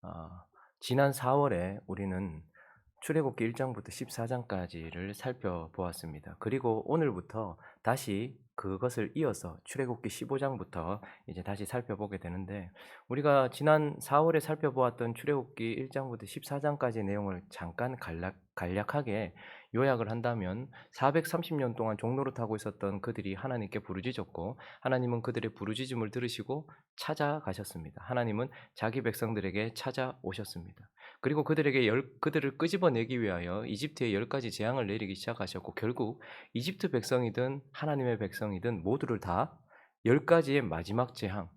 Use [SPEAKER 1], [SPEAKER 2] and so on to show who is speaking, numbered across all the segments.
[SPEAKER 1] 아, 지난 4월에 우리는 출애굽기 1장부터 14장까지를 살펴보았습니다. 그리고 오늘부터 다시 그것을 이어서 출애굽기 15장부터 이제 다시 살펴보게 되는데, 우리가 지난 4월에 살펴보았던 출애굽기 1장부터 14장까지 내용을 잠깐 간략하게 요약을 한다면, 430년 동안 종노릇 하고 있었던 그들이 하나님께 부르짖었고, 하나님은 그들의 부르짖음을 들으시고 찾아가셨습니다. 하나님은 자기 백성들에게 찾아오셨습니다. 그리고 그들을 끄집어내기 위하여 이집트에 10가지 재앙을 내리기 시작하셨고, 결국 이집트 백성이든 하나님의 백성이든 모두를 다 10가지의 마지막 재앙,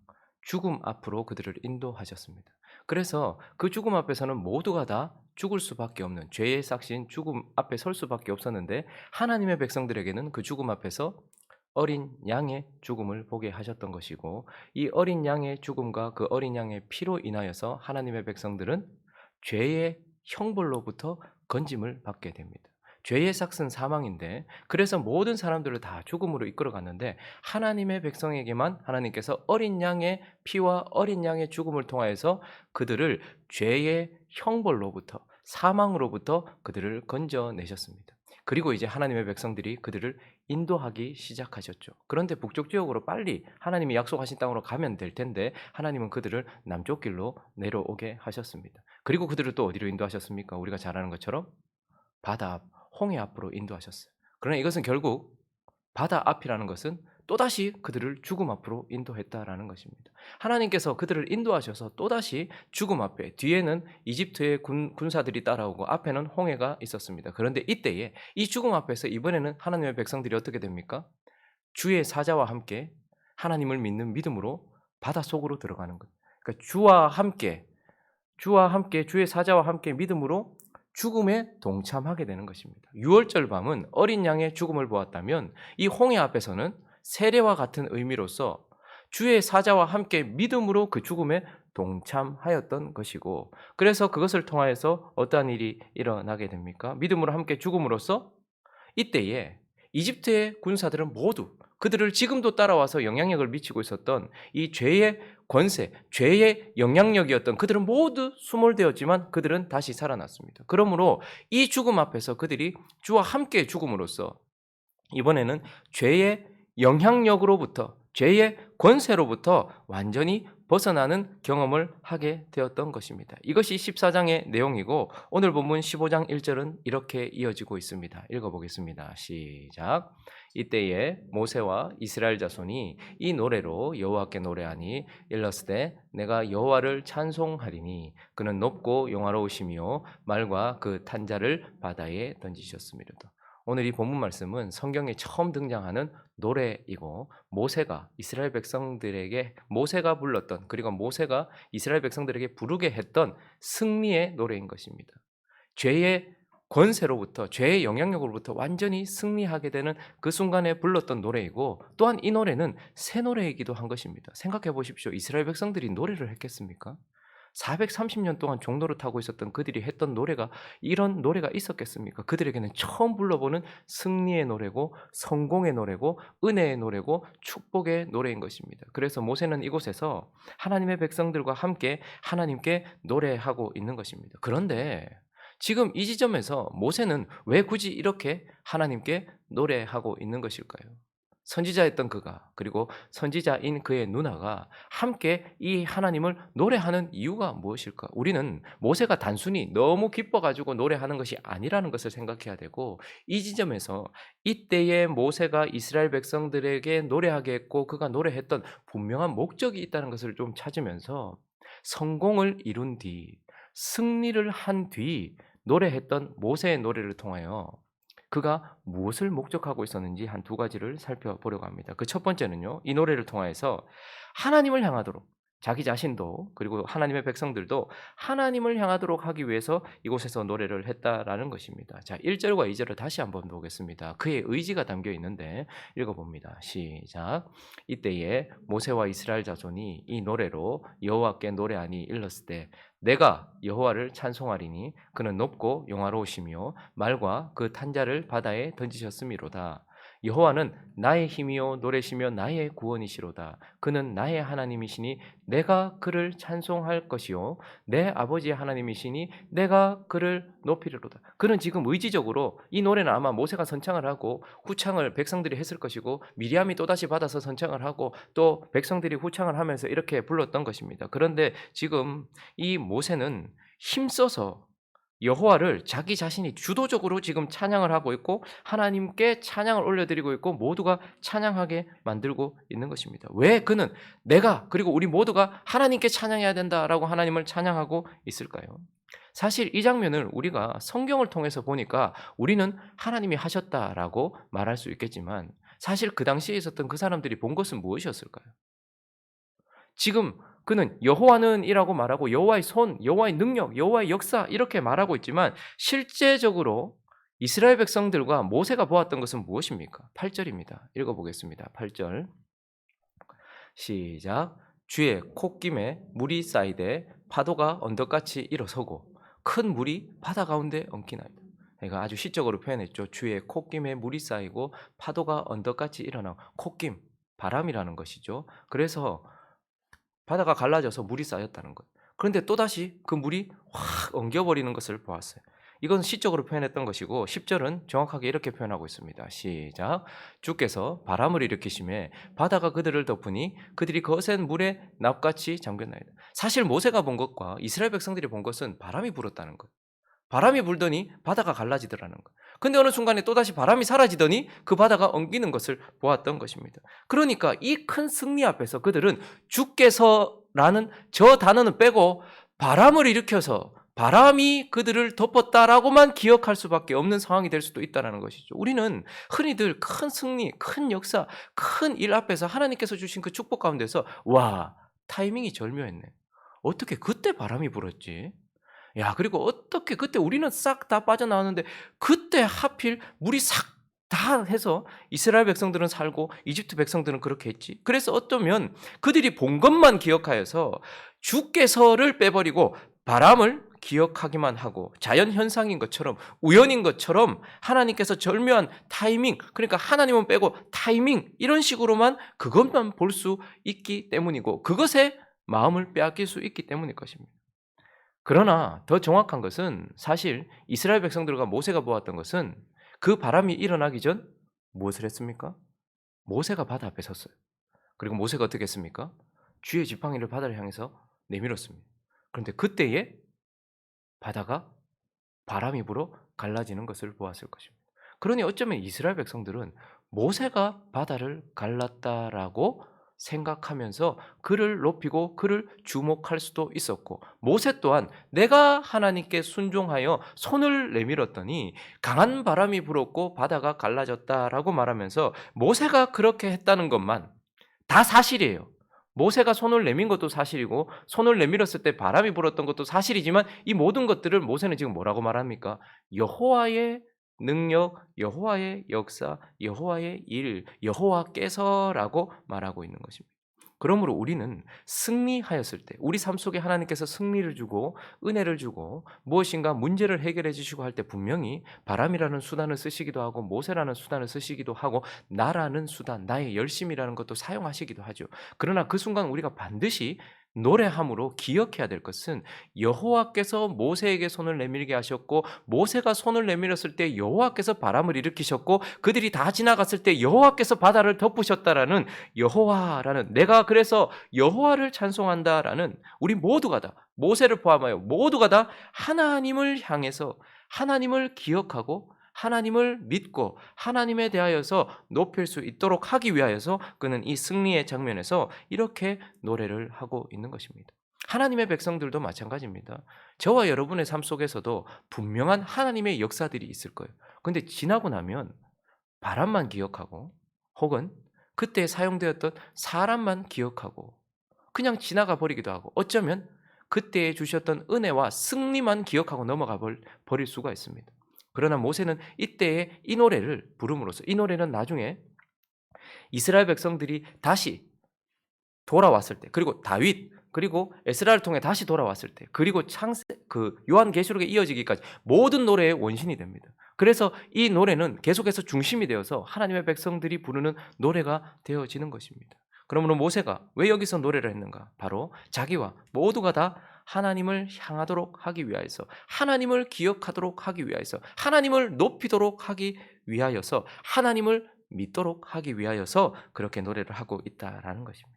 [SPEAKER 1] 죽음 앞으로 그들을 인도하셨습니다. 그래서 그 죽음 앞에서는 모두가 다 죽을 수밖에 없는 죄의 삭신 죽음 앞에 설 수밖에 없었는데, 하나님의 백성들에게는 그 죽음 앞에서 어린 양의 죽음을 보게 하셨던 것이고, 이 어린 양의 죽음과 그 어린 양의 피로 인하여서 하나님의 백성들은 죄의 형벌로부터 건짐을 받게 됩니다. 죄의 삭은 사망인데, 그래서 모든 사람들을 다 죽음으로 이끌어 갔는데, 하나님의 백성에게만 하나님께서 어린 양의 피와 어린 양의 죽음을 통하여서 그들을 죄의 형벌로부터, 사망으로부터 그들을 건져내셨습니다. 그리고 이제 하나님의 백성들이 그들을 인도하기 시작하셨죠. 그런데 북쪽 지역으로 빨리 하나님이 약속하신 땅으로 가면 될 텐데, 하나님은 그들을 남쪽 길로 내려오게 하셨습니다. 그리고 그들을 또 어디로 인도하셨습니까? 우리가 잘 아는 것처럼 바다 앞, 홍해 앞으로 인도하셨어요. 그러나 이것은 결국 바다 앞이라는 것은 또다시 그들을 죽음 앞으로 인도했다라는 것입니다. 하나님께서 그들을 인도하셔서 또다시 죽음 앞에, 뒤에는 이집트의 군사들이 따라오고 앞에는 홍해가 있었습니다. 그런데 이때에 이 죽음 앞에서 이번에는 하나님의 백성들이 어떻게 됩니까? 주의 사자와 함께 하나님을 믿는 믿음으로 바다 속으로 들어가는 것. 그러니까 주와 함께 주의 사자와 함께 믿음으로 죽음에 동참하게 되는 것입니다. 유월절 밤은 어린 양의 죽음을 보았다면, 이 홍해 앞에서는 세례와 같은 의미로서 주의 사자와 함께 믿음으로 그 죽음에 동참하였던 것이고, 그래서 그것을 통하여서 어떠한 일이 일어나게 됩니까? 믿음으로 함께 죽음으로써 이때에 이집트의 군사들은 모두 그들을 지금도 따라와서 영향력을 미치고 있었던 이 죄의 권세, 죄의 영향력이었던 그들은 모두 수몰되었지만 그들은 다시 살아났습니다. 그러므로 이 죽음 앞에서 그들이 주와 함께 죽음으로써 이번에는 죄의 영향력으로부터, 죄의 권세로부터 완전히 벗어나는 경험을 하게 되었던 것입니다. 이것이 14장의 내용이고, 오늘 본문 15장 1절은 이렇게 이어지고 있습니다. 읽어보겠습니다. 시작. 이때에 모세와 이스라엘 자손이 이 노래로 여호와께 노래하니, 일러스되 내가 여호와를 찬송하리니 그는 높고 영화로우시며 말과 그 탄자를 바다에 던지셨습니다. 오늘 이 본문 말씀은 성경에 처음 등장하는 노래이고, 모세가 이스라엘 백성들에게 모세가 불렀던, 그리고 모세가 이스라엘 백성들에게 부르게 했던 승리의 노래인 것입니다. 죄의 권세로부터, 죄의 영향력으로부터 완전히 승리하게 되는 그 순간에 불렀던 노래이고, 또한 이 노래는 새 노래이기도 한 것입니다. 생각해 보십시오. 이스라엘 백성들이 노래를 했겠습니까? 430년 동안 종노릇 하고 있었던 그들이 했던 노래가 이런 노래가 있었겠습니까? 그들에게는 처음 불러보는 승리의 노래고, 성공의 노래고, 은혜의 노래고, 축복의 노래인 것입니다. 그래서 모세는 이곳에서 하나님의 백성들과 함께 하나님께 노래하고 있는 것입니다. 그런데 지금 이 지점에서 모세는 왜 굳이 이렇게 하나님께 노래하고 있는 것일까요? 선지자였던 그가, 그리고 선지자인 그의 누나가 함께 이 하나님을 노래하는 이유가 무엇일까? 우리는 모세가 단순히 너무 기뻐가지고 노래하는 것이 아니라는 것을 생각해야 되고, 이 지점에서 이때의 모세가 이스라엘 백성들에게 노래하게 했고 그가 노래했던 분명한 목적이 있다는 것을 좀 찾으면서, 성공을 이룬 뒤, 승리를 한 뒤 노래했던 모세의 노래를 통하여 그가 무엇을 목적하고 있었는지 한 두 가지를 살펴보려고 합니다. 그 첫 번째는요, 이 노래를 통하여서 하나님을 향하도록, 자기 자신도 그리고 하나님의 백성들도 하나님을 향하도록 하기 위해서 이곳에서 노래를 했다라는 것입니다. 자, 1절과 2절을 다시 한번 보겠습니다. 그의 의지가 담겨 있는데 읽어봅니다. 시작. 이때에 모세와 이스라엘 자손이 이 노래로 여호와께 노래하니 일렀으되 내가 여호와를 찬송하리니 그는 높고 영화로우시며 말과 그 탄자를 바다에 던지셨음이로다. 여호와는 나의 힘이요 노래시며 나의 구원이시로다. 그는 나의 하나님이시니 내가 그를 찬송할 것이요 내 아버지의 하나님이시니 내가 그를 높이리로다. 그는 지금 의지적으로 이 노래는 아마 모세가 선창을 하고 후창을 백성들이 했을 것이고 미리암이 또다시 받아서 선창을 하고 또 백성들이 후창을 하면서 이렇게 불렀던 것입니다. 그런데 지금 이 모세는 힘써서 여호와를 자기 자신이 주도적으로 지금 찬양을 하고 있고 하나님께 찬양을 올려드리고 있고 모두가 찬양하게 만들고 있는 것입니다. 왜 그는 내가 그리고 우리 모두가 하나님께 찬양해야 된다라고 하나님을 찬양하고 있을까요? 사실 이 장면을 우리가 성경을 통해서 보니까 우리는 하나님이 하셨다라고 말할 수 있겠지만 사실 그 당시에 있었던 그 사람들이 본 것은 무엇이었을까요? 지금 그는 여호와는 이라고 말하고 여호와의 손, 여호와의 능력, 여호와의 역사 이렇게 말하고 있지만 실제적으로 이스라엘 백성들과 모세가 보았던 것은 무엇입니까? 8절입니다. 읽어보겠습니다. 8절 시작. 주의 콧김에 물이 쌓이되 파도가 언덕같이 일어서고 큰 물이 바다 가운데 엉키나이다. 그러니까 아주 시적으로 표현했죠. 주의 콧김에 물이 쌓이고 파도가 언덕같이 일어나고 콧김, 바람이라는 것이죠. 그래서 바다가 갈라져서 물이 쌓였다는 것. 그런데 또다시 그 물이 확 엉겨버리는 것을 보았어요. 이건 시적으로 표현했던 것이고 10절은 정확하게 이렇게 표현하고 있습니다. 시작. 주께서 바람을 일으키심에 바다가 그들을 덮으니 그들이 거센 물에 납같이 잠겼나이다. 사실 모세가 본 것과 이스라엘 백성들이 본 것은 바람이 불었다는 것. 바람이 불더니 바다가 갈라지더라는 것. 근데 어느 순간에 또다시 바람이 사라지더니 그 바다가 엉기는 것을 보았던 것입니다. 그러니까 이 큰 승리 앞에서 그들은 주께서라는 저 단어는 빼고 바람을 일으켜서 바람이 그들을 덮었다라고만 기억할 수밖에 없는 상황이 될 수도 있다는 것이죠. 우리는 흔히들 큰 승리, 큰 역사, 큰 일 앞에서 하나님께서 주신 그 축복 가운데서 와, 타이밍이 절묘했네. 어떻게 그때 바람이 불었지? 야, 그리고 어떻게 그때 우리는 싹 다 빠져나왔는데 그때 하필 물이 싹 다 해서 이스라엘 백성들은 살고 이집트 백성들은 그렇게 했지. 그래서 어쩌면 그들이 본 것만 기억하여서 주께서를 빼버리고 바람을 기억하기만 하고 자연 현상인 것처럼 우연인 것처럼 하나님께서 절묘한 타이밍, 그러니까 하나님은 빼고 타이밍 이런 식으로만 그것만 볼 수 있기 때문이고 그것에 마음을 빼앗길 수 있기 때문일 것입니다. 그러나 더 정확한 것은 사실 이스라엘 백성들과 모세가 보았던 것은 그 바람이 일어나기 전 무엇을 했습니까? 모세가 바다 앞에 섰어요. 그리고 모세가 어떻게 했습니까? 주의 지팡이를 바다를 향해서 내밀었습니다. 그런데 그때에 바다가 바람이 불어 갈라지는 것을 보았을 것입니다. 그러니 어쩌면 이스라엘 백성들은 모세가 바다를 갈랐다라고 생각하면서 그를 높이고 그를 주목할 수도 있었고 모세 또한 내가 하나님께 순종하여 손을 내밀었더니 강한 바람이 불었고 바다가 갈라졌다라고 말하면서 모세가 그렇게 했다는 것만 다 사실이에요. 모세가 손을 내민 것도 사실이고 손을 내밀었을 때 바람이 불었던 것도 사실이지만 이 모든 것들을 모세는 지금 뭐라고 말합니까? 여호와의 능력, 여호와의 역사, 여호와의 일, 여호와께서라고 말하고 있는 것입니다. 그러므로 우리는 승리하였을 때 우리 삶 속에 하나님께서 승리를 주고 은혜를 주고 무엇인가 문제를 해결해 주시고 할 때 분명히 바람이라는 수단을 쓰시기도 하고 모세라는 수단을 쓰시기도 하고 나라는 수단, 나의 열심이라는 것도 사용하시기도 하죠. 그러나 그 순간 우리가 반드시 노래함으로 기억해야 될 것은 여호와께서 모세에게 손을 내밀게 하셨고 모세가 손을 내밀었을 때 여호와께서 바람을 일으키셨고 그들이 다 지나갔을 때 여호와께서 바다를 덮으셨다라는 여호와라는 내가 그래서 여호와를 찬송한다라는 우리 모두가 다 모세를 포함하여 모두가 다 하나님을 향해서 하나님을 기억하고 하나님을 믿고 하나님에 대하여서 높일 수 있도록 하기 위하여서 그는 이 승리의 장면에서 이렇게 노래를 하고 있는 것입니다. 하나님의 백성들도 마찬가지입니다. 저와 여러분의 삶 속에서도 분명한 하나님의 역사들이 있을 거예요. 그런데 지나고 나면 바람만 기억하고 혹은 그때 사용되었던 사람만 기억하고 그냥 지나가 버리기도 하고 어쩌면 그때 주셨던 은혜와 승리만 기억하고 넘어가 버릴 수가 있습니다. 그러나 모세는 이때에 이 노래를 부름으로써 이 노래는 나중에 이스라엘 백성들이 다시 돌아왔을 때 그리고 다윗 그리고 에스라를 통해 다시 돌아왔을 때, 그리고 요한계시록에 이어지기까지 모든 노래의 원신이 됩니다. 그래서 이 노래는 계속해서 중심이 되어서 하나님의 백성들이 부르는 노래가 되어지는 것입니다. 그러므로 모세가 왜 여기서 노래를 했는가? 바로 자기와 모두가 다 하나님을 향하도록 하기 위하여서, 하나님을 기억하도록 하기 위하여서, 하나님을 높이도록 하기 위하여서, 하나님을 믿도록 하기 위하여서 그렇게 노래를 하고 있다라는 것입니다.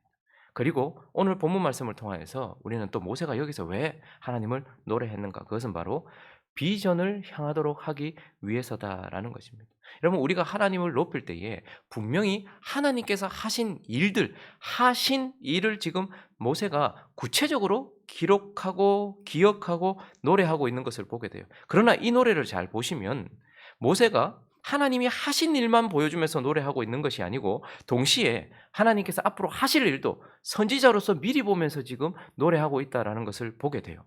[SPEAKER 1] 그리고 오늘 본문 말씀을 통하여서 우리는 또 모세가 여기서 왜 하나님을 노래했는가? 그것은 바로 비전을 향하도록 하기 위해서다라는 것입니다. 여러분, 우리가 하나님을 높일 때에 분명히 하나님께서 하신 일을 지금 모세가 구체적으로 기록하고 기억하고 노래하고 있는 것을 보게 돼요. 그러나 이 노래를 잘 보시면 모세가 하나님이 하신 일만 보여주면서 노래하고 있는 것이 아니고 동시에 하나님께서 앞으로 하실 일도 선지자로서 미리 보면서 지금 노래하고 있다는 것을 보게 돼요.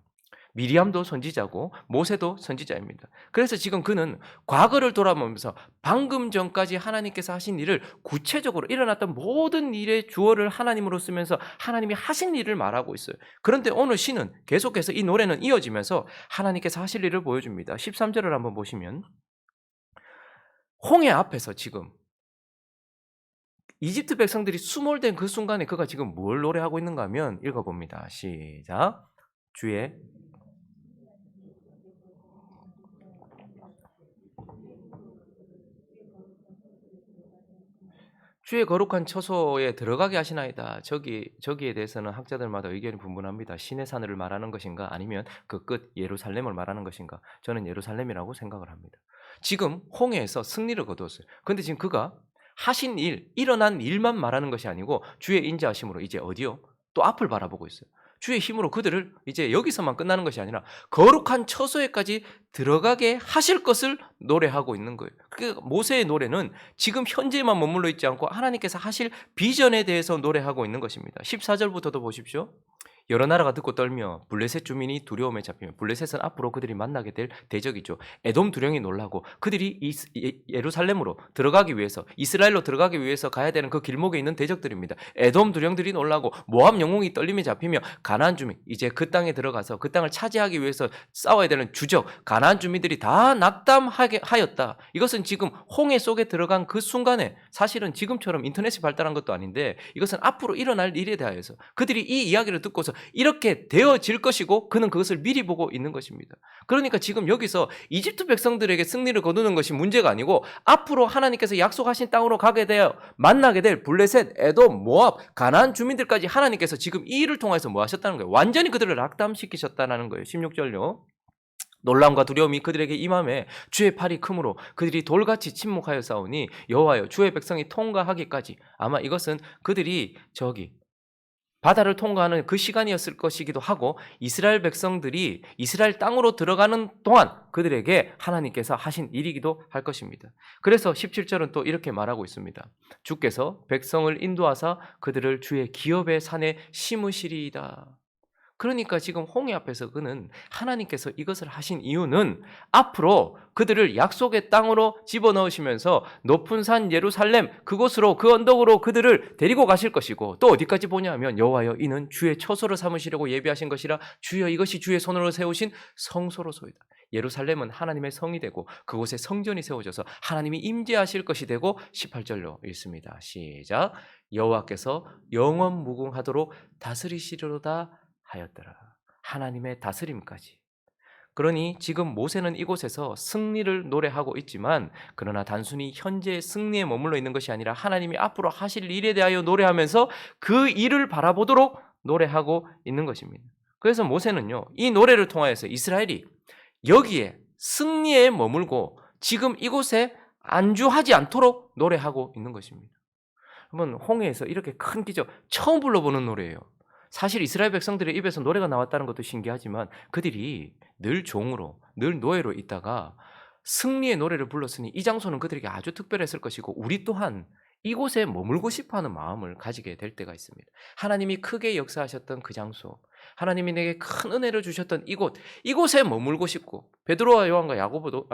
[SPEAKER 1] 미리암도 선지자고 모세도 선지자입니다. 그래서 지금 그는 과거를 돌아보면서 방금 전까지 하나님께서 하신 일을 구체적으로 일어났던 모든 일의 주어를 하나님으로 쓰면서 하나님이 하신 일을 말하고 있어요. 그런데 오늘 시는 계속해서 이 노래는 이어지면서 하나님께서 하실 일을 보여줍니다. 13절을 한번 보시면 홍해 앞에서 지금 이집트 백성들이 수몰된 그 순간에 그가 지금 뭘 노래하고 있는가 하면 읽어봅니다. 시작. 주의 거룩한 처소에 들어가게 하시나이다. 저기에 대해서는 학자들마다 의견이 분분합니다. 시내산을 말하는 것인가 아니면 그 끝 예루살렘을 말하는 것인가. 저는 예루살렘이라고 생각을 합니다. 지금 홍해에서 승리를 거두었어요. 그런데 지금 그가 하신 일, 일어난 일만 말하는 것이 아니고 주의 인자하심으로 이제 어디요? 또 앞을 바라보고 있어요. 주의 힘으로 그들을 이제 여기서만 끝나는 것이 아니라 거룩한 처소에까지 들어가게 하실 것을 노래하고 있는 거예요. 그 모세의 노래는 지금 현재만 머물러 있지 않고 하나님께서 하실 비전에 대해서 노래하고 있는 것입니다. 14절부터도 보십시오. 여러 나라가 듣고 떨며 블레셋 주민이 두려움에 잡히며, 블레셋은 앞으로 그들이 만나게 될 대적이죠. 에돔 두령이 놀라고 그들이 예루살렘으로 들어가기 위해서, 이스라엘로 들어가기 위해서 가야 되는 그 길목에 있는 대적들입니다. 에돔 두령들이 놀라고 모압 영웅이 떨림에 잡히며 가나안 주민, 이제 그 땅에 들어가서 그 땅을 차지하기 위해서 싸워야 되는 주적 가나안 주민들이 다 낙담하게 하였다. 이것은 지금 홍해 속에 들어간 그 순간에, 사실은 지금처럼 인터넷이 발달한 것도 아닌데 이것은 앞으로 일어날 일에 대하여서 그들이 이 이야기를 듣고서 이렇게 되어질 것이고 그는 그것을 미리 보고 있는 것입니다. 그러니까 지금 여기서 이집트 백성들에게 승리를 거두는 것이 문제가 아니고 앞으로 하나님께서 약속하신 땅으로 가게 되어 만나게 될 블레셋, 에돔, 모압, 가나안 주민들까지 하나님께서 지금 이 일을 통해서 뭐 하셨다는 거예요? 완전히 그들을 낙담시키셨다는 거예요. 16절요. 놀람과 두려움이 그들에게 임함에 주의 팔이 크므로 그들이 돌같이 침묵하여 싸우니 여호와여 주의 백성이 통과하기까지, 아마 이것은 그들이 바다를 통과하는 그 시간이었을 것이기도 하고 이스라엘 백성들이 이스라엘 땅으로 들어가는 동안 그들에게 하나님께서 하신 일이기도 할 것입니다. 그래서 17절은 또 이렇게 말하고 있습니다. 주께서 백성을 인도하사 그들을 주의 기업의 산에 심으시리이다. 그러니까 지금 홍해 앞에서 그는 하나님께서 이것을 하신 이유는 앞으로 그들을 약속의 땅으로 집어넣으시면서 높은 산 예루살렘, 그곳으로, 그 언덕으로 그들을 데리고 가실 것이고, 또 어디까지 보냐면 여호와여 이는 주의 처소를 삼으시려고 예비하신 것이라 주여 이것이 주의 손으로 세우신 성소로소이다. 예루살렘은 하나님의 성이 되고 그곳에 성전이 세워져서 하나님이 임재하실 것이 되고, 18절로 읽습니다. 시작. 여호와께서 영원 무궁하도록 다스리시리로다 하였더라. 하나님의 다스림까지. 그러니 지금 모세는 이곳에서 승리를 노래하고 있지만, 그러나 단순히 현재의 승리에 머물러 있는 것이 아니라 하나님이 앞으로 하실 일에 대하여 노래하면서 그 일을 바라보도록 노래하고 있는 것입니다. 그래서 모세는요, 이 노래를 통하여서 이스라엘이 여기에 승리에 머물고 지금 이곳에 안주하지 않도록 노래하고 있는 것입니다. 한번 홍해에서 이렇게 큰 기적 처음 불러보는 노래예요. 사실 이스라엘 백성들의 입에서 노래가 나왔다는 것도 신기하지만 그들이 늘 종으로, 늘 노예로 있다가 승리의 노래를 불렀으니 이 장소는 그들에게 아주 특별했을 것이고, 우리 또한 이곳에 머물고 싶어하는 마음을 가지게 될 때가 있습니다. 하나님이 크게 역사하셨던 그 장소, 하나님이 내게 큰 은혜를 주셨던 이곳에 머물고 싶고, 베드로와 요한과 야고보도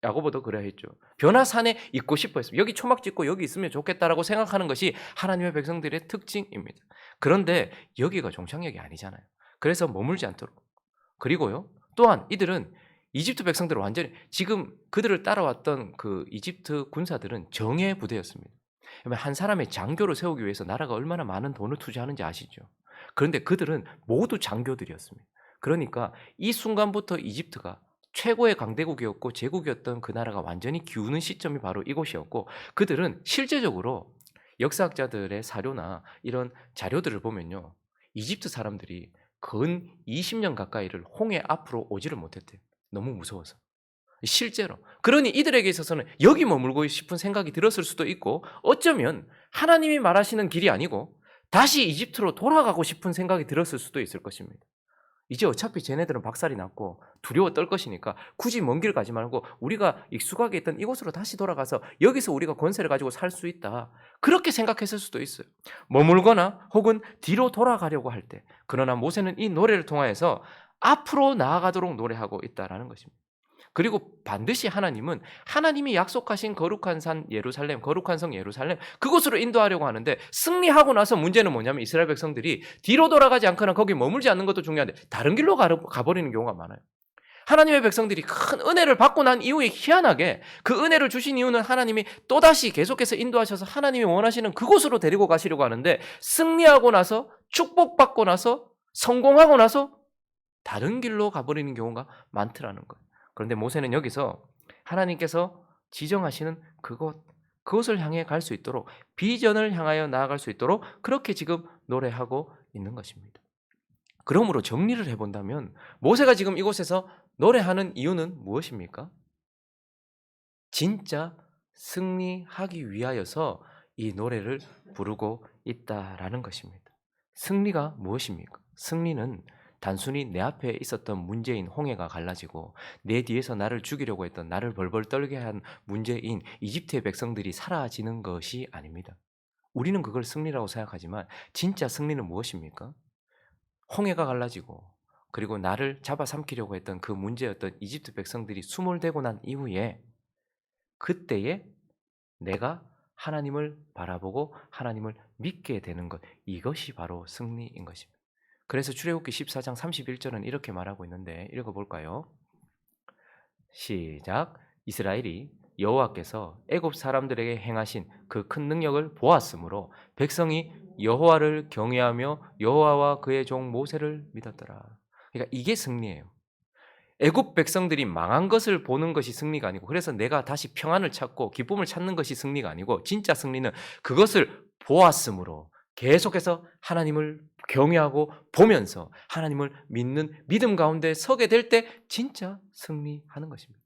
[SPEAKER 1] 야고보도 그래야 했죠. 변화산에 있고 싶어 했습니다. 여기 초막 짓고 여기 있으면 좋겠다라고 생각하는 것이 하나님의 백성들의 특징입니다. 그런데 여기가 종착역이 아니잖아요. 그래서 머물지 않도록. 그리고요. 또한 이들은 이집트 백성들을 완전히 지금 그들을 따라왔던 그 이집트 군사들은 정예 부대였습니다. 한 사람의 장교를 세우기 위해서 나라가 얼마나 많은 돈을 투자하는지 아시죠? 그런데 그들은 모두 장교들이었습니다. 그러니까 이 순간부터 이집트가 최고의 강대국이었고 제국이었던 그 나라가 완전히 기우는 시점이 바로 이곳이었고, 그들은 실제적으로 역사학자들의 사료나 이런 자료들을 보면요, 이집트 사람들이 근 20년 가까이를 홍해 앞으로 오지를 못했대요. 너무 무서워서. 실제로. 그러니 이들에게 있어서는 여기 머물고 싶은 생각이 들었을 수도 있고, 어쩌면 하나님이 말하시는 길이 아니고 다시 이집트로 돌아가고 싶은 생각이 들었을 수도 있을 것입니다. 이제 어차피 쟤네들은 박살이 났고 두려워 떨 것이니까 굳이 먼 길 가지 말고 우리가 익숙하게 있던 이곳으로 다시 돌아가서 여기서 우리가 권세를 가지고 살 수 있다, 그렇게 생각했을 수도 있어요. 머물거나 혹은 뒤로 돌아가려고 할 때. 그러나 모세는 이 노래를 통하여서 앞으로 나아가도록 노래하고 있다라는 것입니다. 그리고 반드시 하나님은 하나님이 약속하신 거룩한 산 예루살렘, 거룩한 성 예루살렘, 그곳으로 인도하려고 하는데, 승리하고 나서 문제는 뭐냐면 이스라엘 백성들이 뒤로 돌아가지 않거나 거기 머물지 않는 것도 중요한데 다른 길로 가버리는 경우가 많아요. 하나님의 백성들이 큰 은혜를 받고 난 이후에 희한하게 그 은혜를 주신 이유는 하나님이 또다시 계속해서 인도하셔서 하나님이 원하시는 그곳으로 데리고 가시려고 하는데, 승리하고 나서 축복받고 나서 성공하고 나서 다른 길로 가버리는 경우가 많더라는 거예요. 그런데 모세는 여기서 하나님께서 지정하시는 그것을 향해 갈 수 있도록, 비전을 향하여 나아갈 수 있도록 그렇게 지금 노래하고 있는 것입니다. 그러므로 정리를 해본다면 모세가 지금 이곳에서 노래하는 이유는 무엇입니까? 진짜 승리하기 위하여서 이 노래를 부르고 있다라는 것입니다. 승리가 무엇입니까? 승리는 단순히 내 앞에 있었던 문제인 홍해가 갈라지고 내 뒤에서 나를 죽이려고 했던, 나를 벌벌 떨게 한 문제인 이집트의 백성들이 사라지는 것이 아닙니다. 우리는 그걸 승리라고 생각하지만 진짜 승리는 무엇입니까? 홍해가 갈라지고 그리고 나를 잡아삼키려고 했던 그 문제였던 이집트 백성들이 수몰되고 난 이후에 그때에 내가 하나님을 바라보고 하나님을 믿게 되는 것, 이것이 바로 승리인 것입니다. 그래서 출애굽기 14장 31절은 이렇게 말하고 있는데 읽어볼까요? 시작. 이스라엘이 여호와께서 애굽 사람들에게 행하신 그 큰 능력을 보았으므로 백성이 여호와를 경외하며 여호와와 그의 종 모세를 믿었더라. 그러니까 이게 승리예요. 애굽 백성들이 망한 것을 보는 것이 승리가 아니고, 그래서 내가 다시 평안을 찾고 기쁨을 찾는 것이 승리가 아니고, 진짜 승리는 그것을 보았으므로 계속해서 하나님을 경외하고 보면서 하나님을 믿는 믿음 가운데 서게 될 때 진짜 승리하는 것입니다.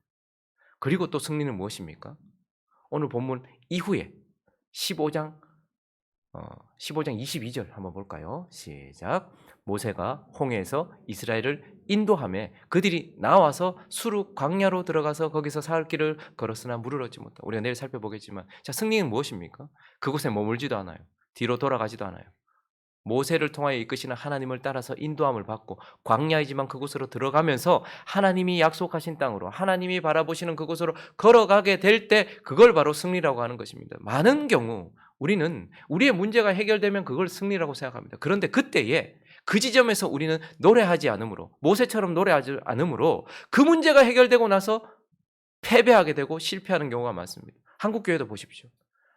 [SPEAKER 1] 그리고 또 승리는 무엇입니까? 오늘 본문 이후에 15장 22절 한번 볼까요? 시작. 모세가 홍해에서 이스라엘을 인도하며 그들이 나와서 수르 광야로 들어가서 거기서 사흘 길을 걸었으나 물을 얻지 못하고. 우리가 내일 살펴보겠지만, 자, 승리는 무엇입니까? 그곳에 머물지도 않아요. 뒤로 돌아가지도 않아요. 모세를 통하여 이끄시는 하나님을 따라서 인도함을 받고 광야이지만 그곳으로 들어가면서 하나님이 약속하신 땅으로, 하나님이 바라보시는 그곳으로 걸어가게 될 때 그걸 바로 승리라고 하는 것입니다. 많은 경우 우리는 우리의 문제가 해결되면 그걸 승리라고 생각합니다. 그런데 그때에 그 지점에서 우리는 노래하지 않으므로, 모세처럼 노래하지 않으므로 그 문제가 해결되고 나서 패배하게 되고 실패하는 경우가 많습니다. 한국 교회도 보십시오.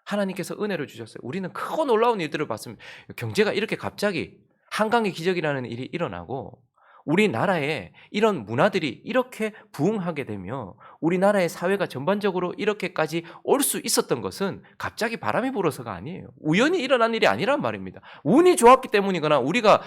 [SPEAKER 1] 하나님께서 은혜를 주셨어요. 우리는 크고 놀라운 일들을 봤습니다. 경제가 이렇게 갑자기 한강의 기적이라는 일이 일어나고 우리나라에 이런 문화들이 이렇게 부흥하게 되며 우리나라의 사회가 전반적으로 이렇게까지 올 수 있었던 것은 갑자기 바람이 불어서가 아니에요. 우연히 일어난 일이 아니란 말입니다. 운이 좋았기 때문이거나 우리가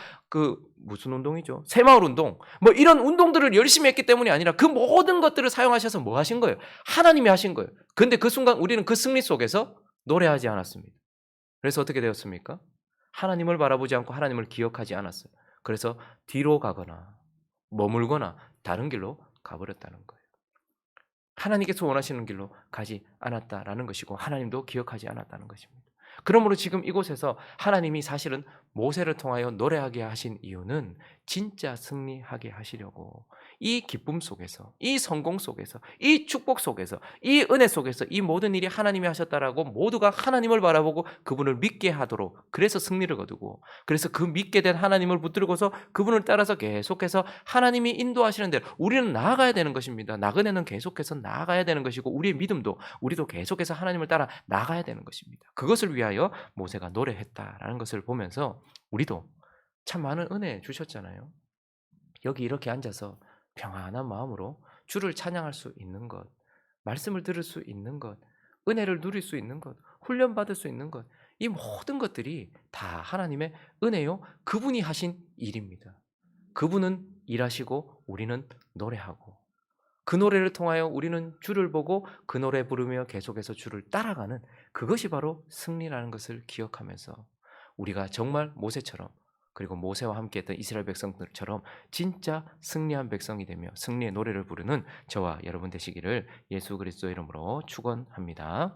[SPEAKER 1] 무슨 운동이죠? 새마을 운동, 뭐 이런 운동들을 열심히 했기 때문이 아니라 그 모든 것들을 사용하셔서 뭐 하신 거예요? 하나님이 하신 거예요. 근데 그 순간 우리는 그 승리 속에서 노래하지 않았습니다. 그래서 어떻게 되었습니까? 하나님을 바라보지 않고 하나님을 기억하지 않았어요. 그래서 뒤로 가거나 머물거나 다른 길로 가버렸다는 거예요. 하나님께서 원하시는 길로 가지 않았다라는 것이고 하나님도 기억하지 않았다는 것입니다. 그러므로 지금 이곳에서 하나님이 사실은 모세를 통하여 노래하게 하신 이유는 진짜 승리하게 하시려고, 이 기쁨 속에서, 이 성공 속에서, 이 축복 속에서, 이 은혜 속에서 이 모든 일이 하나님이 하셨다라고 모두가 하나님을 바라보고 그분을 믿게 하도록, 그래서 승리를 거두고, 그래서 그 믿게 된 하나님을 붙들고서 그분을 따라서 계속해서 하나님이 인도하시는 대로 우리는 나아가야 되는 것입니다. 나그네는 계속해서 나아가야 되는 것이고, 우리의 믿음도 우리도 계속해서 하나님을 따라 나가야 되는 것입니다. 그것을 위하여 모세가 노래했다라는 것을 보면서 우리도 참 많은 은혜 주셨잖아요. 여기 이렇게 앉아서 평안한 마음으로 주를 찬양할 수 있는 것, 말씀을 들을 수 있는 것, 은혜를 누릴 수 있는 것, 훈련받을 수 있는 것, 이 모든 것들이 다 하나님의 은혜요, 그분이 하신 일입니다. 그분은 일하시고 우리는 노래하고, 그 노래를 통하여 우리는 주를 보고 그 노래 부르며 계속해서 주를 따라가는, 그것이 바로 승리라는 것을 기억하면서 우리가 정말 모세처럼, 그리고 모세와 함께했던 이스라엘 백성들처럼 진짜 승리한 백성이 되며 승리의 노래를 부르는 저와 여러분 되시기를 예수 그리스도 이름으로 축원합니다.